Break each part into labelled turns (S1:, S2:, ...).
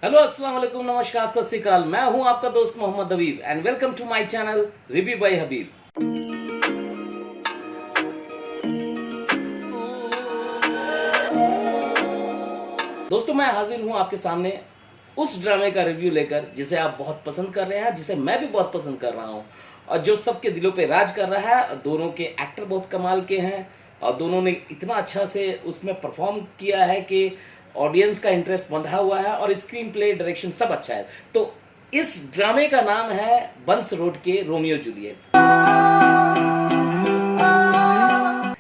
S1: Hello अस्सलाम वालेकुम नमस्कार सत श्री अकाल। मैं हूं आपका दोस्त Mohammed Habib and welcome to my channel review by Habib. दोस्तों मैं हाजिर हूं आपके सामने उस ड्रामे का रिव्यू लेकर जिसे आप बहुत पसंद कर रहे हैं, जिसे मैं भी बहुत पसंद कर रहा हूं और जो सबके दिलों पे राज कर रहा है। दोनों के एक्टर बहुत कमाल के हैं और दोनों ने इतना अच्छा से उसमें परफॉर्म किया है कि ऑडियंस का इंटरेस्ट बंधा हुआ है और स्क्रीन प्ले डायरेक्शन सब अच्छा है। तो इस ड्रामे का नाम है बंस रोड के रोमियो जूलियट।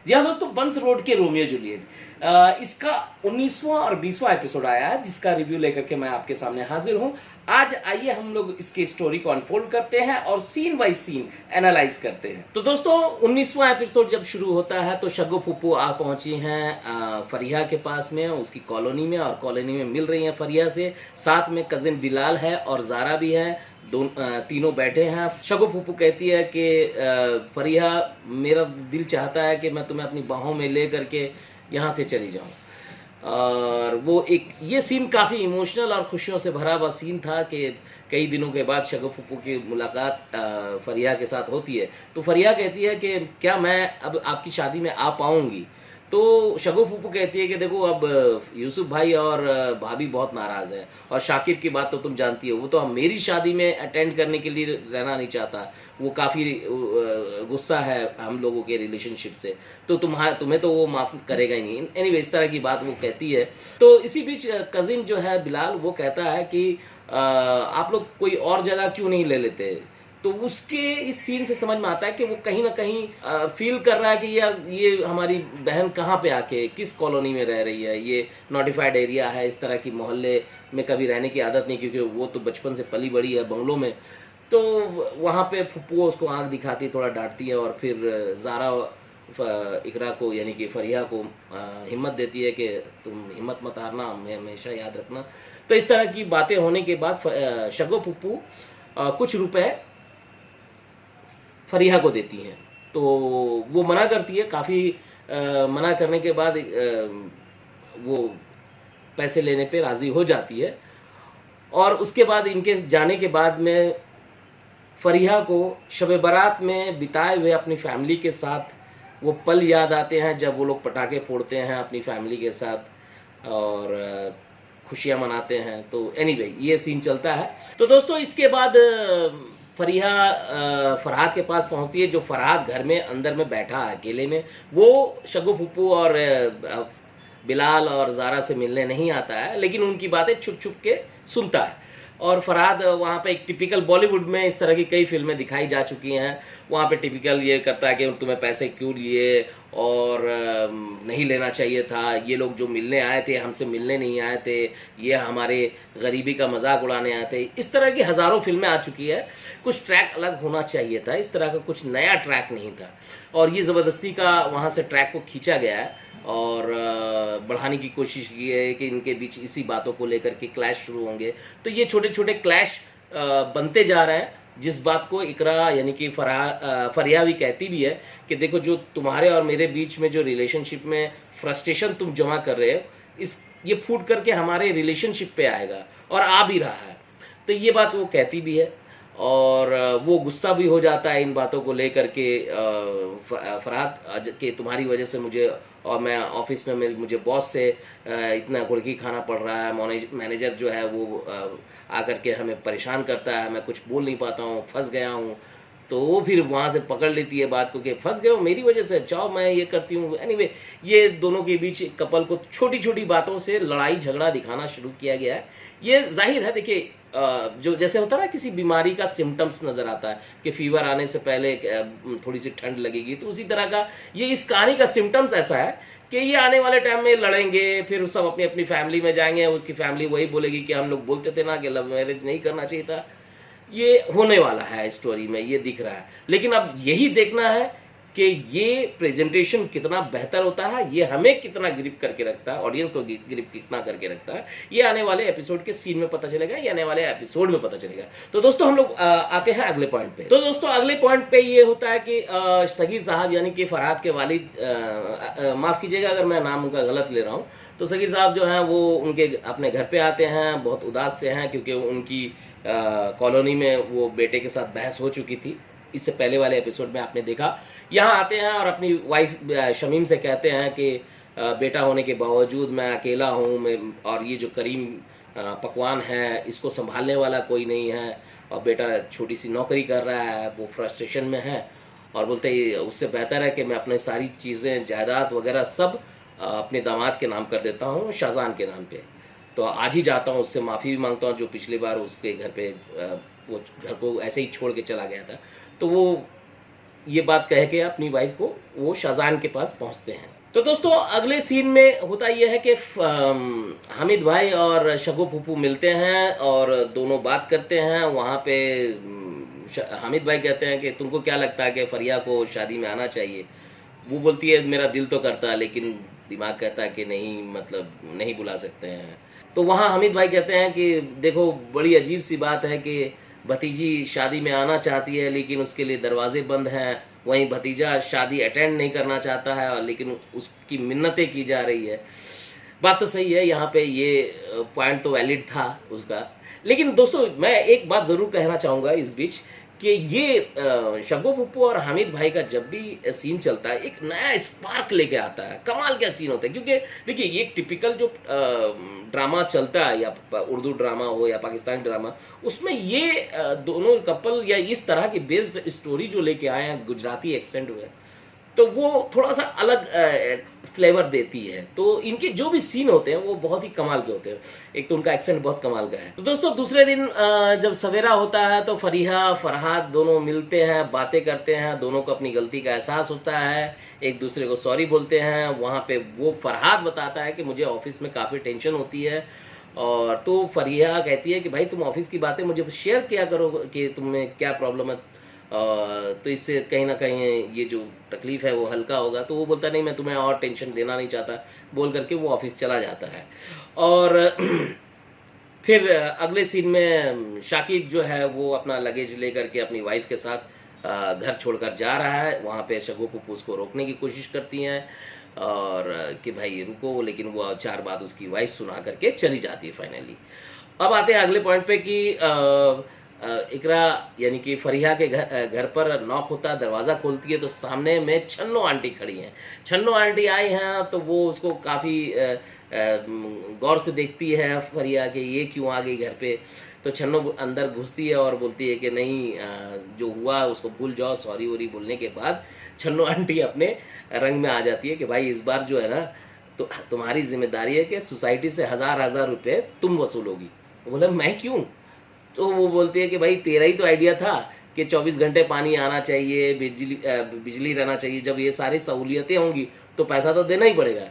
S1: जी हाँ दोस्तों, बंस रोड के रोमियो जूलियट इसका 19वां और 20वां एपिसोड आया है जिसका रिव्यू लेकर के मैं आपके सामने हाजिर हूँ। आज आइए हम लोग इसकी स्टोरी को अनफोल्ड करते हैं और सीन बाय सीन एनालाइज करते हैं। तो दोस्तों 19वां एपिसोड जब शुरू होता है तो शगो फूफू आ पहुंची हैं फरिया के पास में, उसकी कॉलोनी में, और कॉलोनी में मिल रही हैं फरिया से। साथ में कजिन बिलाल है और जारा भी है, तीनों बैठे हैं। शगो फूफू कहती है कि फरिया, मेरा दिल चाहता है कि मैं तुम्हें अपनी बाहों में ले करके यहाँ से चली जाऊँ। और वो एक ये सीन काफ़ी इमोशनल और खुशियों से भरा हुआ सीन था कि कई दिनों के बाद शगो फूफू की मुलाकात फरिया के साथ होती है। तो फरिया कहती है कि क्या मैं अब आपकी शादी में आ पाऊँगी? तो शगो फूफू कहती है कि देखो अब यूसुफ भाई और भाभी बहुत नाराज़ हैं और शाकिब की बात तो तुम जानती हो, वो तो मेरी शादी में अटेंड करने के लिए रहना नहीं चाहता, वो काफ़ी गुस्सा है हम लोगों के रिलेशनशिप से, तो तुम्हें तो वो माफ़ करेगा ही नहीं। एनीवे इस तरह की बात वो कहती है। तो इसी बीच कज़िन जो है बिलाल वो कहता है कि आप लोग कोई और जगह क्यों नहीं ले लेते। तो उसके इस सीन से समझ में आता है कि वो कहीं ना कहीं फील कर रहा है कि यार ये हमारी बहन कहाँ पे आके किस कॉलोनी में रह रही है, ये नोटिफाइड एरिया है, इस तरह की मोहल्ले में कभी रहने की आदत नहीं, क्योंकि वो तो बचपन से पली बड़ी है बंगलों में। तो वहाँ पे फुप्पू उसको आँख दिखाती है, थोड़ा डांटती है और फिर ज़ारा इकरा को यानी कि फरिया को हिम्मत देती है कि तुम हिम्मत मत हारना, हमें हमेशा याद रखना। तो इस तरह की बातें होने के बाद शगो फुप्पू कुछ रुपए फरिया को देती हैं। तो वो मना करती है, काफ़ी मना करने के बाद वो पैसे लेने पे राज़ी हो जाती है। और उसके बाद इनके जाने के बाद में फरिया को शब बारात में बिताए हुए अपनी फैमिली के साथ वो पल याद आते हैं जब वो लोग पटाखे फोड़ते हैं अपनी फैमिली के साथ और खुशियाँ मनाते हैं। तो एनीवे ये सीन चलता है। तो दोस्तों इसके बाद फरिया फरहाद के पास पहुंचती है, जो फरहाद घर में अंदर में बैठा है अकेले में। वो शगो फुप्पू और बिलाल और ज़ारा से मिलने नहीं आता है, लेकिन उनकी बातें छुप छुप के सुनता है। और फरहाद वहाँ पे एक टिपिकल बॉलीवुड में इस तरह की कई फिल्में दिखाई जा चुकी हैं, वहाँ पे टिपिकल ये करता है कि तुम्हें पैसे क्यों लिए और नहीं लेना चाहिए था, ये लोग जो मिलने आए थे हमसे मिलने नहीं आए थे, ये हमारे गरीबी का मजाक उड़ाने आए थे। इस तरह की हज़ारों फिल्में आ चुकी है। कुछ ट्रैक अलग होना चाहिए था, इस तरह का कुछ नया ट्रैक नहीं था और ये ज़बरदस्ती का वहाँ से ट्रैक को खींचा गया है और बढ़ाने की कोशिश की है कि इनके बीच इसी बातों को लेकर के क्लैश शुरू होंगे। तो ये छोटे छोटे क्लैश बनते जा रहे हैं, जिस बात को इकरा यानी कि फरिया भी कहती भी है कि देखो जो तुम्हारे और मेरे बीच में जो रिलेशनशिप में फ्रस्ट्रेशन तुम जमा कर रहे हो, ये फूट करके हमारे रिलेशनशिप पे आएगा और आ भी रहा है। तो ये बात वो कहती भी है और वो गुस्सा भी हो जाता है इन बातों को लेकर के फरहाद कि तुम्हारी वजह से मुझे और मैं ऑफिस में मुझे बॉस से इतना गुड़की खाना पड़ रहा है, मैनेजर जो है वो आकर के हमें परेशान करता है, मैं कुछ बोल नहीं पाता हूँ, फंस गया हूँ। तो वो फिर वहाँ से पकड़ लेती है बात को कि फंस गए हो मेरी वजह से, चाहो मैं ये करती हूँ। एनीवे ये दोनों के बीच कपल को छोटी छोटी बातों से लड़ाई झगड़ा दिखाना शुरू किया गया है। ये जाहिर है, देखिए जो जैसे होता है ना किसी बीमारी का सिम्टम्स नज़र आता है कि फीवर आने से पहले थोड़ी सी ठंड लगेगी, तो उसी तरह का ये इस कहानी का सिम्टम्स ऐसा है कि ये आने वाले टाइम में लड़ेंगे, फिर सब अपनी अपनी फैमिली में जाएंगे, उसकी फैमिली वही बोलेगी कि हम लोग बोलते थे ना कि लव मैरिज नहीं करना चाहिए था। ये होने वाला है स्टोरी में, ये दिख रहा है। लेकिन अब यही देखना है कि ये प्रेजेंटेशन कितना बेहतर होता है, ये हमें कितना ग्रिप करके रखता है, ऑडियंस को ग्रिप कितना करके रखता है, ये आने वाले एपिसोड के सीन में पता चलेगा, ये आने वाले एपिसोड में पता चलेगा। तो दोस्तों हम लोग आते हैं अगले पॉइंट पे। तो दोस्तों अगले पॉइंट पे ये होता है कि सगीर साहब यानी कि फरहाद के वालिद, माफ़ कीजिएगा अगर मैं नाम उनका गलत ले रहा हूँ, तो सगीर साहब जो हैं वो उनके अपने घर पे आते हैं, बहुत उदास से हैं क्योंकि उनकी कॉलोनी में वो बेटे के साथ बहस हो चुकी थी। इससे पहले वाले एपिसोड में आपने देखा। यहाँ आते हैं और अपनी वाइफ शमीम से कहते हैं कि बेटा होने के बावजूद मैं अकेला हूँ, मैं और ये जो करीम पकवान है इसको संभालने वाला कोई नहीं है, और बेटा छोटी सी नौकरी कर रहा है, वो फ्रस्ट्रेशन में है, और बोलते हैं उससे बेहतर है कि मैं अपने सारी चीज़ें जायदाद वगैरह सब अपने दामाद के नाम कर देता हूँ, शाहजहान के नाम पे। तो आज ही जाता हूँ, उससे माफ़ी भी मांगता हूँ जो पिछली बार उसके घर पे वो घर को ऐसे ही छोड़ के चला गया था। तो वो ये बात कह के अपनी वाइफ को वो शाहजहान के पास पहुँचते हैं। तो दोस्तों अगले सीन में होता यह है कि हामिद भाई और शगु फूफू मिलते हैं और दोनों बात करते हैं। वहाँ पे हामिद भाई कहते हैं कि तुमको क्या लगता है कि फरिया को शादी में आना चाहिए? वो बोलती है मेरा दिल तो करता है लेकिन दिमाग कहता है कि नहीं, मतलब नहीं बुला सकते हैं। तो वहाँ हामिद भाई कहते हैं कि देखो बड़ी अजीब सी बात है कि भतीजी शादी में आना चाहती है लेकिन उसके लिए दरवाजे बंद हैं, वहीं भतीजा शादी अटेंड नहीं करना चाहता है लेकिन उसकी मिन्नतें की जा रही है। बात तो सही है, यहाँ पे ये पॉइंट तो वैलिड था उसका। लेकिन दोस्तों मैं एक बात ज़रूर कहना चाहूँगा इस बीच कि ये शगु पप्पू और हामिद भाई का जब भी सीन चलता है एक नया स्पार्क लेके आता है। कमाल का सीन होता है क्योंकि देखिए ये एक टिपिकल जो ड्रामा चलता है, या उर्दू ड्रामा हो या पाकिस्तानी ड्रामा, उसमें ये दोनों कपल या इस तरह की बेस्ड स्टोरी जो लेके आए हैं गुजराती एक्सेंट में, तो वो थोड़ा सा अलग फ्लेवर देती है। तो इनके जो भी सीन होते हैं वो बहुत ही कमाल के होते हैं। एक तो उनका एक्सेंट बहुत कमाल का है। तो दोस्तों दूसरे दिन जब सवेरा होता है तो फरीहा फरहाद दोनों मिलते हैं, बातें करते हैं, दोनों को अपनी गलती का एहसास होता है, एक दूसरे को सॉरी बोलते हैं। वहाँ पे वो फरहाद बताता है कि मुझे ऑफिस में काफ़ी टेंशन होती है, और तो फरीहा कहती है कि भाई तुम ऑफिस की बातें मुझे शेयर किया करो कि तुम्हें क्या प्रॉब्लम है, तो इससे कहीं ना कहीं ये जो तकलीफ़ है वो हल्का होगा। तो वो बोलता नहीं मैं तुम्हें और टेंशन देना नहीं चाहता, बोल करके वो ऑफिस चला जाता है। और फिर अगले सीन में शाकिब जो है वो अपना लगेज लेकर के अपनी वाइफ के साथ घर छोड़कर जा रहा है। वहाँ पे शगु पप्पू उसको रोकने की कोशिश करती हैं और कि भाई रुको, लेकिन वो चार बात उसकी वाइफ सुना करके चली जाती है फाइनली। अब आते हैं अगले पॉइंट पे कि इकरा यानी कि फरीहा के घर पर नॉक होता है, दरवाज़ा खोलती है तो सामने में छन्नो आंटी खड़ी हैं। छन्नो आंटी आई हैं तो वो उसको काफ़ी गौर से देखती है फरीहा कि ये क्यों आ गई घर पे। तो छन्नो अंदर घुसती है और बोलती है कि नहीं जो हुआ उसको भूल जाओ। सॉरी वॉरी बोलने के बाद छन्नो आंटी अपने रंग में आ जाती है कि भाई इस बार जो है ना तो तुम्हारी जिम्मेदारी है कि सोसाइटी से हज़ार रुपये तुम वसूलोगी। बोला मैं क्यों? तो वो बोलती है कि भाई तेरा ही तो आइडिया था कि 24 घंटे पानी आना चाहिए, बिजली रहना चाहिए। जब ये सारी सहूलियतें होंगी तो पैसा तो देना ही पड़ेगा।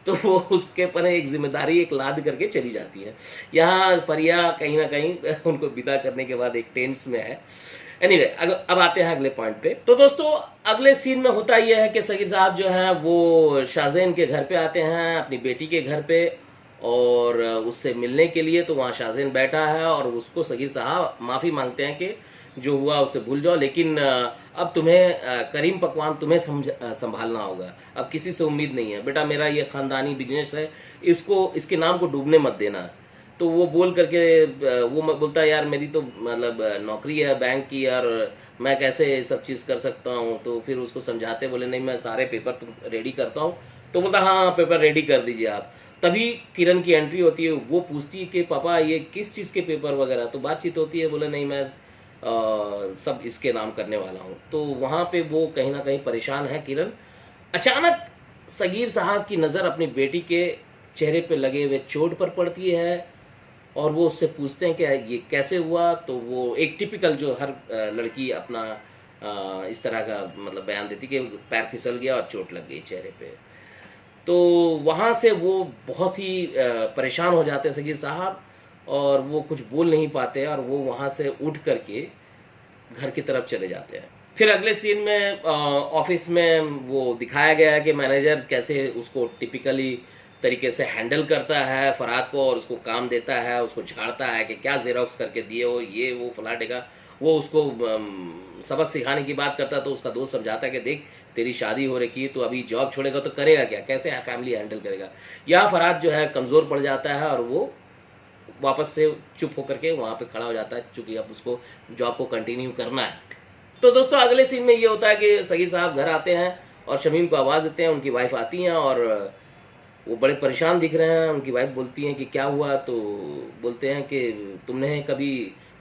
S1: तो वो उसके पर एक जिम्मेदारी एक लाद करके चली जाती है। यहाँ फरिया कहीं ना कहीं उनको विदा करने के बाद एक टेंस में है। एनीवे अब आते हैं अगले पॉइंट पे। तो दोस्तों अगले सीन में होता यह है कि सगीर साहब जो हैं वो शाहज़ैन के घर पे आते हैं, अपनी बेटी के घर पे, और उससे मिलने के लिए। तो वहाँ शाहज़ैन बैठा है और उसको सगीर साहब माफ़ी मांगते हैं कि जो हुआ उसे भूल जाओ, लेकिन अब तुम्हें करीम पकवान तुम्हें संभालना होगा। अब किसी से उम्मीद नहीं है बेटा, मेरा ये ख़ानदानी बिजनेस है, इसके नाम को डूबने मत देना। तो वो बोल करके वो बोलता है यार मेरी तो मतलब नौकरी है बैंक की, और मैं कैसे सब चीज़ कर सकता हूँ। तो फिर उसको समझाते, बोले नहीं मैं सारे पेपर रेडी करता हूँ। तो बोलता हाँ पेपर रेडी कर दीजिए आप। तभी किरण की एंट्री होती है। वो पूछती है कि पापा ये किस चीज़ के पेपर वगैरह। तो बातचीत होती है, बोले नहीं मैं सब इसके नाम करने वाला हूँ। तो वहाँ पे वो कहीं ना कहीं परेशान है किरण। अचानक सगीर साहब की नज़र अपनी बेटी के चेहरे पे लगे हुए चोट पर पड़ती है और वो उससे पूछते हैं कि ये कैसे हुआ। तो वो एक टिपिकल जो हर लड़की अपना इस तरह का मतलब बयान देती कि पैर फिसल गया और चोट लग गई चेहरे पे। तो वहाँ से वो बहुत ही परेशान हो जाते हैं सगीर साहब, और वो कुछ बोल नहीं पाते और वो वहाँ से उठ करके घर की तरफ चले जाते हैं। फिर अगले सीन में ऑफिस में वो दिखाया गया है कि मैनेजर कैसे उसको टिपिकली तरीके से हैंडल करता है फरहाद को, और उसको काम देता है, उसको झाड़ता है कि क्या जेरोक्स करके दिए हो, ये वो फला टेका। वो उसको सबक सिखाने की बात करता है, तो उसका दोस्त समझाता है कि देख तेरी शादी हो रखी है, तो अभी जॉब छोड़ेगा तो करेगा क्या, कैसे फैमिली हैंडल करेगा। यहाँ फरहाद जो है कमज़ोर पड़ जाता है और वो वापस से चुप होकर के वहाँ पे खड़ा हो जाता है, चूँकि अब उसको जॉब को कंटिन्यू करना है। तो दोस्तों अगले सीन में ये होता है कि सगीर साहब घर आते हैं और शमीम को आवाज़ देते हैं, उनकी वाइफ आती हैं और वो बड़े परेशान दिख रहे हैं। उनकी वाइफ बोलती हैं कि क्या हुआ, तो बोलते हैं कि तुमने कभी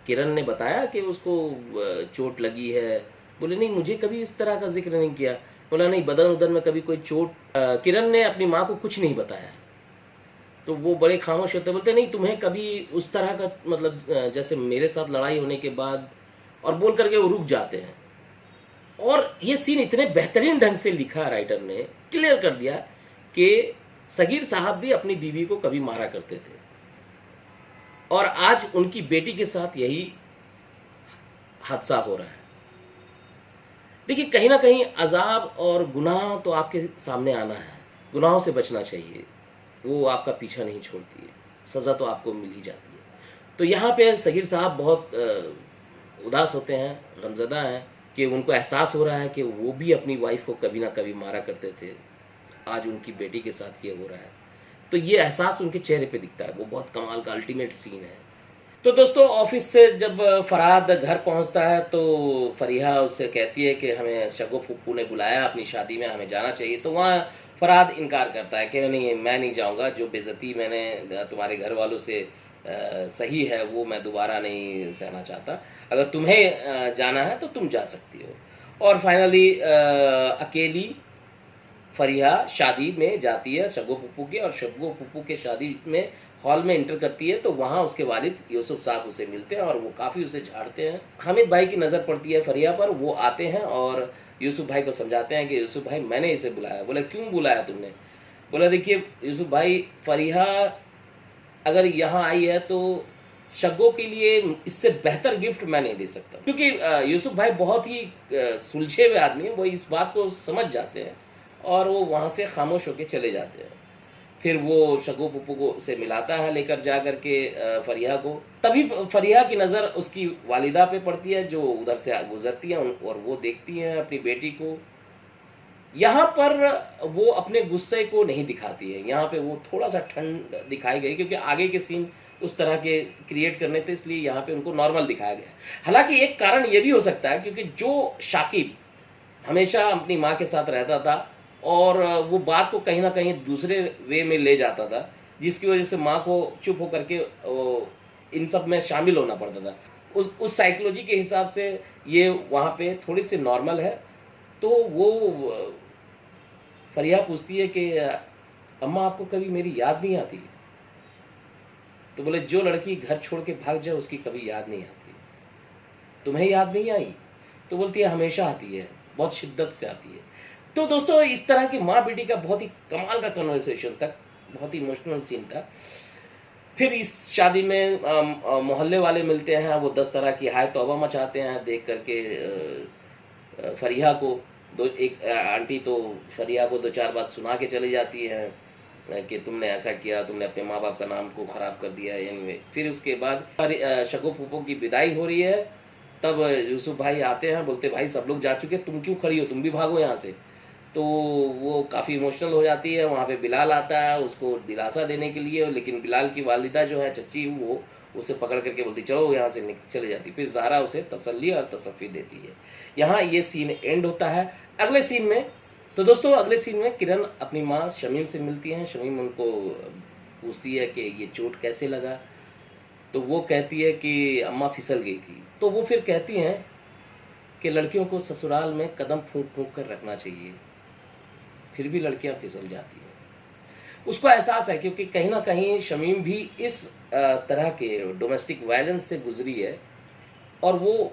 S1: किरण ने बताया कि उसको चोट लगी है। बोले नहीं, मुझे कभी इस तरह का जिक्र नहीं किया। बोला नहीं, बदन उदन में कभी कोई चोट किरण ने अपनी माँ को कुछ नहीं बताया। तो वो बड़े खामोश होते, बोलते नहीं तुम्हें कभी उस तरह का मतलब जैसे मेरे साथ लड़ाई होने के बाद, और बोल करके वो रुक जाते हैं। और ये सीन इतने बेहतरीन ढंग से लिखा राइटर ने, क्लियर कर दिया कि सगीर साहब भी अपनी बीवी को कभी मारा करते थे और आज उनकी बेटी के साथ यही हादसा हो रहा है। देखिए कहीं ना कहीं अजाब और गुनाह तो आपके सामने आना है, गुनाहों से बचना चाहिए, वो आपका पीछा नहीं छोड़ती है, सज़ा तो आपको मिल ही जाती है। तो यहाँ पे सगीर साहब बहुत उदास होते हैं, गमज़दा हैं कि उनको एहसास हो रहा है कि वो भी अपनी वाइफ को कभी ना कभी मारा करते थे, आज उनकी बेटी के साथ ये हो रहा है। तो ये एहसास उनके चेहरे पे दिखता है, वो बहुत कमाल का अल्टीमेट सीन है। तो दोस्तों ऑफिस से जब फरहाद घर पहुंचता है तो फरीहा उससे कहती है कि हमें शगो फूफू ने बुलाया अपनी शादी में, हमें जाना चाहिए। तो वहाँ फरहाद इनकार करता है कि नहीं, मैं नहीं जाऊँगा, जो बेइज्जती मैंने तुम्हारे घर वालों से सही है वो मैं दोबारा नहीं सहना चाहता, अगर तुम्हें जाना है तो तुम जा सकती हो। और फाइनली अकेली फरीहा शादी में जाती है शगो फूफू के, और शगो फूफू के शादी में हॉल में इंटर करती है तो वहाँ उसके वालिद यूसुफ साहब उसे मिलते हैं और वो काफ़ी उसे झाड़ते हैं। हामिद भाई की नज़र पड़ती है फरीहा पर, वो आते हैं और यूसुफ भाई को समझाते हैं कि यूसुफ भाई मैंने इसे बुलाया। बोला क्यों बुलाया तुमने? बोला देखिए यूसुफ भाई, फरीहा अगर यहाँ आई है तो शगो के लिए इससे बेहतर गिफ्ट मैं नहीं दे सकता, क्योंकि यूसुफ भाई बहुत ही सुलझे हुए आदमी हैं, वो इस बात को समझ जाते हैं और वो वहाँ से खामोश होकर चले जाते हैं। फिर वो शगो पुप्पू को से मिलाता है लेकर जा कर के फरीहा को। तभी फरीहा की नज़र उसकी वालिदा पे पड़ती है जो उधर से गुजरती हैं और वो देखती हैं अपनी बेटी को। यहाँ पर वो अपने गुस्से को नहीं दिखाती है, यहाँ पे वो थोड़ा सा ठंड दिखाई गई क्योंकि आगे के सीन उस तरह के क्रिएट करने थे, इसलिए यहाँ पे उनको नॉर्मल दिखाया गया। हालांकि एक कारण ये भी हो सकता है क्योंकि जो शाकिब हमेशा अपनी माँ के साथ रहता था और वो बात को कहीं ना कहीं दूसरे वे में ले जाता था, जिसकी वजह से माँ को चुप होकर के इन सब में शामिल होना पड़ता था। उस साइकोलॉजी के हिसाब से ये वहाँ पे थोड़ी सी नॉर्मल है। तो वो फरीहा पूछती है कि अम्मा आपको कभी मेरी याद नहीं आती? तो बोले जो लड़की घर छोड़ के भाग जाए उसकी कभी याद नहीं आती। तुम्हें याद नहीं आई? तो बोलती है हमेशा आती है, बहुत शिद्दत से आती है। तो दोस्तों इस तरह की माँ बेटी का बहुत ही कमाल का कन्वर्सेशन था, बहुत ही इमोशनल सीन था। फिर इस शादी में मोहल्ले वाले मिलते हैं, वो 10 तरह की हाय तौबा मचाते हैं देख करके फरीहा को। एक आंटी तो फरीहा को 2-4 बात सुना के चली जाती है कि तुमने ऐसा किया, तुमने अपने माँ बाप का नाम को ख़राब कर दिया। एनीवे फिर उसके बाद शगो फूफो की विदाई हो रही है, तब यूसुफ भाई आते हैं, बोलते भाई सब लोग जा चुके, तुम क्यों खड़ी हो, तुम भी भागो यहाँ से। तो वो काफ़ी इमोशनल हो जाती है। वहाँ पे बिलाल आता है उसको दिलासा देने के लिए, लेकिन बिलाल की वालिदा जो है चच्ची, वो उसे पकड़ करके बोलती चलो यहाँ से चले जाती। फिर ज़ारा उसे तसल्ली और तसफ़ी देती है। यहाँ ये सीन एंड होता है। अगले सीन में तो दोस्तों अगले सीन में किरण अपनी माँ शमीम से मिलती हैं। शमीम उनको पूछती है कि ये चोट कैसे लगा, तो वो कहती है कि अम्मा फिसल गई थी। तो वो फिर कहती हैं कि लड़कियों को ससुराल में कदम फूंक फूंक कर रखना चाहिए, फिर भी लड़कियां फिसल जाती हैं। उसको एहसास है क्योंकि कहीं ना कहीं शमीम भी इस तरह के डोमेस्टिक वायलेंस से गुजरी है और वो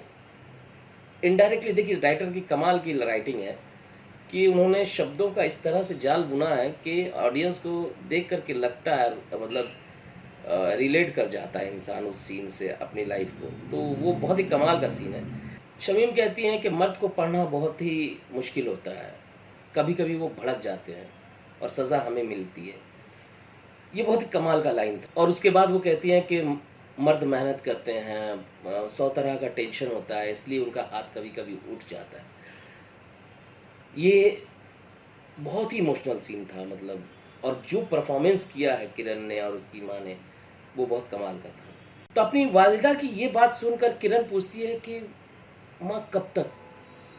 S1: इनडायरेक्टली, देखिए राइटर की कमाल की राइटिंग है कि उन्होंने शब्दों का इस तरह से जाल बुना है कि ऑडियंस को देख करके लगता है, मतलब रिलेट कर जाता है इंसान उस सीन से अपनी लाइफ को। तो वो बहुत ही कमाल का सीन है। शमीम कहती हैं कि मर्द को पढ़ना बहुत ही मुश्किल होता है, कभी कभी वो भड़क जाते हैं और सज़ा हमें मिलती है। ये बहुत ही कमाल का लाइन था। और उसके बाद वो कहती हैं कि मर्द मेहनत करते हैं, 100 तरह का टेंशन होता है, इसलिए उनका हाथ कभी कभी उठ जाता है। ये बहुत ही इमोशनल सीन था मतलब, और जो परफॉर्मेंस किया है किरण ने और उसकी माँ ने, वो बहुत कमाल का था। तो अपनी वालिदा की ये बात सुनकर किरण पूछती है कि माँ कब तक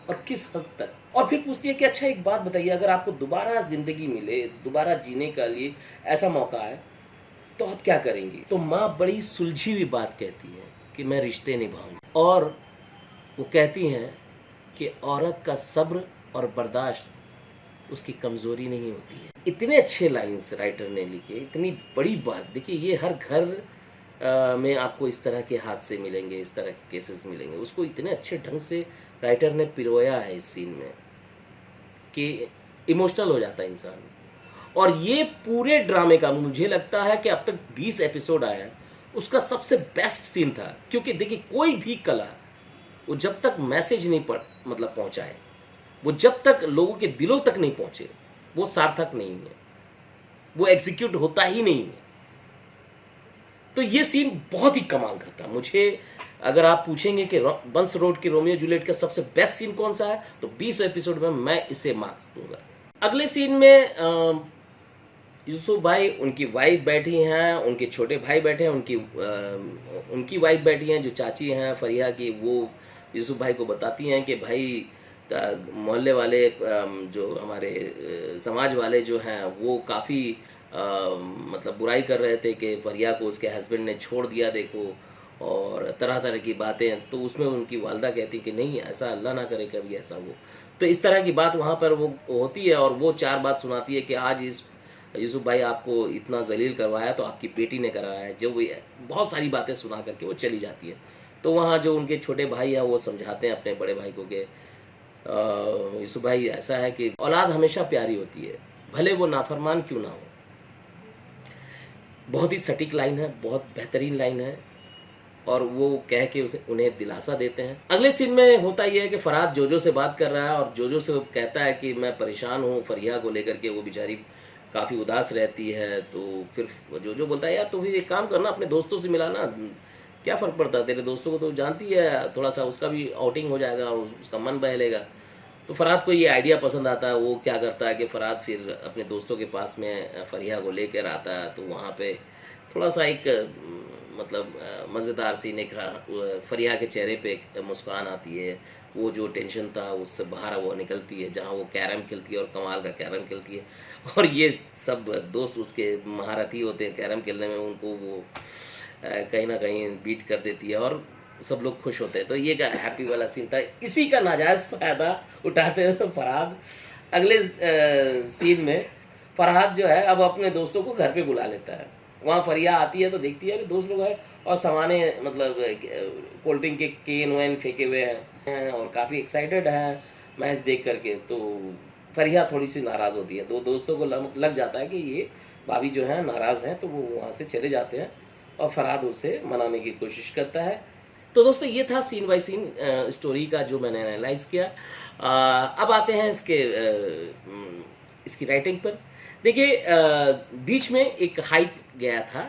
S1: और किस हद तक, और फिर पूछती है कि अच्छा एक बात बताइए, अगर आपको दोबारा ज़िंदगी मिले, दोबारा जीने के लिए ऐसा मौका है, तो आप क्या करेंगी? तो माँ बड़ी सुलझी हुई बात कहती है कि मैं रिश्ते निभाऊंगी। और वो कहती हैं कि औरत का सब्र और बर्दाश्त उसकी कमज़ोरी नहीं होती है। इतने अच्छे लाइन्स राइटर ने लिखे, इतनी बड़ी बात। देखिए ये हर घर में आपको इस तरह के हादसे मिलेंगे, इस तरह के केसेस मिलेंगे। उसको इतने अच्छे ढंग से राइटर ने पिरोया है इस सीन में कि इमोशनल हो जाता है इंसान। और ये पूरे ड्रामे का मुझे लगता है कि अब तक 20 एपिसोड आए हैं, उसका सबसे बेस्ट सीन था। क्योंकि देखिए कोई भी कला, वो जब तक मैसेज नहीं मतलब पहुंचाए, वो जब तक लोगों के दिलों तक नहीं पहुंचे, वो सार्थक नहीं है, वो एग्जीक्यूट होता ही नहीं है। तो ये सीन बहुत ही कमाल का था। मुझे अगर आप पूछेंगे कि बंस रोड के रोमियो जूलियट का सबसे बेस्ट सीन कौन सा है, तो 20 एपिसोड में मैं इसे मार्क्स दूंगा। अगले सीन में यूसुफ भाई, उनकी वाइफ बैठी हैं, उनके छोटे भाई बैठे हैं, उनकी वाइफ बैठी हैं जो चाची हैं फरिया की। वो यूसुफ भाई को बताती हैं कि भाई मोहल्ले वाले जो हमारे समाज वाले जो हैं वो काफ़ी मतलब बुराई कर रहे थे कि फरिया को उसके हस्बैंड ने छोड़ दिया देखो, और तरह तरह की बातें। तो उसमें उनकी वालदा कहती कि नहीं, ऐसा अल्लाह ना करे कभी ऐसा हो। तो इस तरह की बात वहाँ पर वो होती है, और वो 4 बात सुनाती है कि आज इस यूसुफ भाई आपको इतना जलील करवाया तो आपकी बेटी ने कराया है। जो बहुत सारी बातें सुना करके वो चली जाती है। तो वहाँ जो उनके छोटे भाई हैं वो समझाते हैं अपने बड़े भाई को कि यूसुफ भाई ऐसा है कि औलाद हमेशा प्यारी होती है, भले वो नाफरमान क्यों ना हो। बहुत ही सटीक लाइन है, बहुत बेहतरीन लाइन है, और वो कह के उन्हें दिलासा देते हैं। अगले सीन में होता यह है कि फरहाद जोजो से बात कर रहा है, और जोजो से वो कहता है कि मैं परेशान हूँ फरिया को लेकर के, वो बेचारी काफ़ी उदास रहती है। तो फिर जोजो बोलता है यार तो फिर एक काम करना, अपने दोस्तों से मिलाना, क्या फ़र्क पड़ता है, तेरे दोस्तों को तो जानती है, थोड़ा सा उसका भी आउटिंग हो जाएगा और उसका मन बहलेगा। तो फरहाद को ये आइडिया पसंद आता है। वो क्या करता है कि फरहाद फिर अपने दोस्तों के पास में फरिया को लेकर आता है। तो वहाँ पे थोड़ा सा एक मतलब मज़ेदार सीन, एक फरिया के चेहरे पे एक मुस्कान आती है। वो जो टेंशन था उससे बाहर वो निकलती है, जहाँ वो कैरम खेलती है और कमाल का कैरम खेलती है। और ये सब दोस्त उसके महारथी होते हैं कैरम खेलने में, उनको वो कहीं ना कहीं बीट कर देती है और सब लोग खुश होते हैं। तो ये का हैप्पी वाला सीन था। इसी का नाजायज़ फ़ायदा उठाते हुए फरहाद अगले सीन में फरहाद जो है अब अपने दोस्तों को घर पे बुला लेता है। वहाँ फरिया आती है तो देखती है कि दोस्त लोग हैं और सामाने मतलब कोल्ड ड्रिंक के केन वैन फेंके हुए हैं और काफ़ी एक्साइटेड हैं मैच देख करके। तो फरिया थोड़ी सी नाराज़ होती है। दो दोस्तों को लग जाता है कि ये भाभी जो है नाराज़ हैं, तो वो वहाँ से चले जाते हैं और फरहाद उसे मनाने की कोशिश करता है। तो दोस्तों ये था सीन बाय सीन स्टोरी का जो मैंने एनालाइज किया। अब आते हैं इसकी राइटिंग पर। देखिए बीच में एक हाइप गया था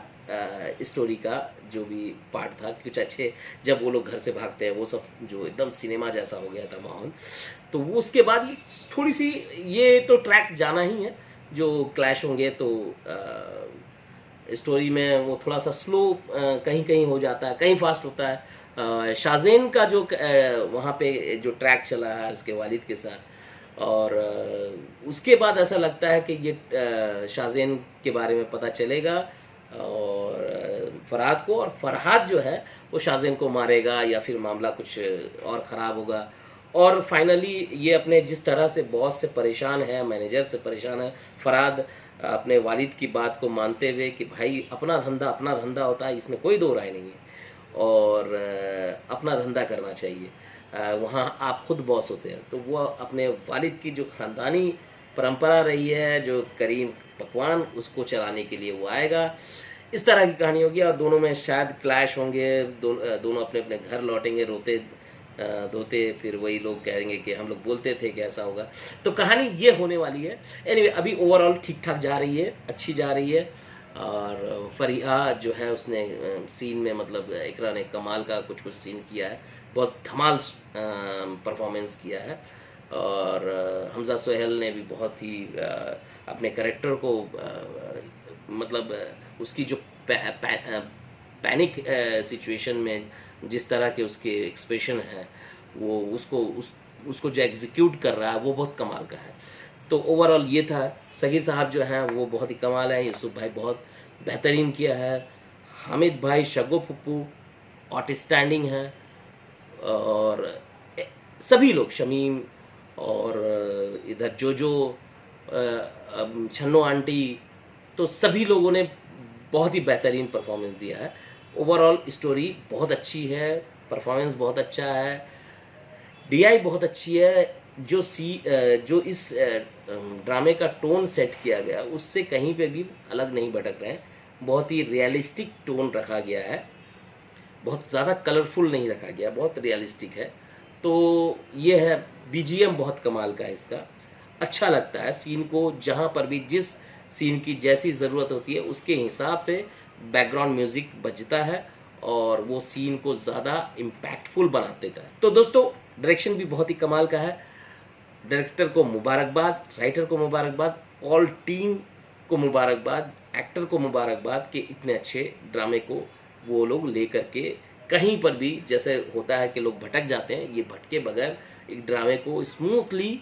S1: स्टोरी का, जो भी पार्ट था कुछ अच्छे, जब वो लोग घर से भागते हैं वो सब जो एकदम सिनेमा जैसा हो गया था माहौल। तो वो उसके बाद ये थोड़ी सी ये तो ट्रैक जाना ही है, जो क्लैश होंगे तो स्टोरी में वो थोड़ा सा स्लो कहीं कहीं हो जाता है, कहीं फास्ट होता है। शाज़ेन का जो वहाँ पे जो ट्रैक चला है उसके वालिद के साथ, और उसके बाद ऐसा लगता है कि ये शाज़ेन के बारे में पता चलेगा और फरहाद को, और फरहाद जो है वो शाज़ेन को मारेगा या फिर मामला कुछ और ख़राब होगा। और फाइनली ये अपने जिस तरह से बॉस से परेशान है, मैनेजर से परेशान है, फरहाद अपने वालिद की बात को मानते हुए कि भाई अपना धंधा होता है, इसमें कोई दो राय नहीं है, और अपना धंधा करना चाहिए, वहाँ आप खुद बॉस होते हैं। तो वो अपने वालिद की जो ख़ानदानी परंपरा रही है, जो करीम पकवान, उसको चलाने के लिए वो आएगा। इस तरह की कहानी होगी और दोनों में शायद क्लैश होंगे, दोनों अपने अपने घर लौटेंगे रोते धोते, फिर वही लोग कहेंगे कि हम लोग बोलते थे कि ऐसा होगा। तो कहानी ये होने वाली है। एनीवे अभी ओवरऑल ठीक-ठाक जा रही है, अच्छी जा रही है। और फरीहा जो है उसने सीन में मतलब इकरा ने कमाल का कुछ-कुछ सीन किया है। बहुत धमाल परफॉर्मेंस किया है। और हमज़ा सोहेल ने भी बहुत ही अपने कैरेक्टर को मतलब उसकी जो पैनिक सिचुएशन में जिस तरह के उसके एक्सप्रेशन हैं, वो उसको जो एग्जीक्यूट कर रहा है वो बहुत कमाल का है। तो ओवरऑल ये था। सगीर साहब जो हैं वो बहुत ही कमाल हैं, यूसुफ भाई बहुत बेहतरीन किया है, हामिद भाई शगो फुप्पू आउटस्टैंडिंग हैं, और सभी लोग शमीम और इधर जो छन्नो आंटी, तो सभी लोगों ने बहुत ही बेहतरीन परफॉर्मेंस दिया है। ओवरऑल स्टोरी बहुत अच्छी है, परफॉर्मेंस बहुत अच्छा है, डीआई बहुत अच्छी है। जो इस ड्रामे का टोन सेट किया गया उससे कहीं पे भी अलग नहीं भटक रहे हैं। बहुत ही रियलिस्टिक टोन रखा गया है, बहुत ज़्यादा कलरफुल नहीं रखा गया, बहुत रियलिस्टिक है। तो ये है, बीजीएम बहुत कमाल का है इसका, अच्छा लगता है। सीन को जहाँ पर भी जिस सीन की जैसी ज़रूरत होती है उसके हिसाब से बैकग्राउंड म्यूज़िक बजता है और वो सीन को ज़्यादा इम्पैक्टफुल बना देता है। तो दोस्तों डायरेक्शन भी बहुत ही कमाल का है। डायरेक्टर को मुबारकबाद, राइटर को मुबारकबाद, ऑल टीम को मुबारकबाद, एक्टर को मुबारकबाद कि इतने अच्छे ड्रामे को वो लोग लेकर के कहीं पर भी, जैसे होता है कि लोग भटक जाते हैं, ये भटके बगैर एक ड्रामे को स्मूथली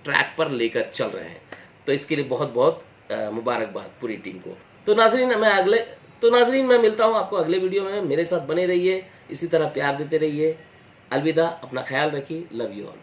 S1: ट्रैक पर लेकर चल रहे हैं। तो इसके लिए बहुत बहुत मुबारकबाद पूरी टीम को। तो नाजरीन मैं मिलता हूँ आपको अगले वीडियो में। मेरे साथ बने रहिए, इसी तरह प्यार देते रहिए। अलविदा, अपना ख्याल रखिए, लव यू ऑल।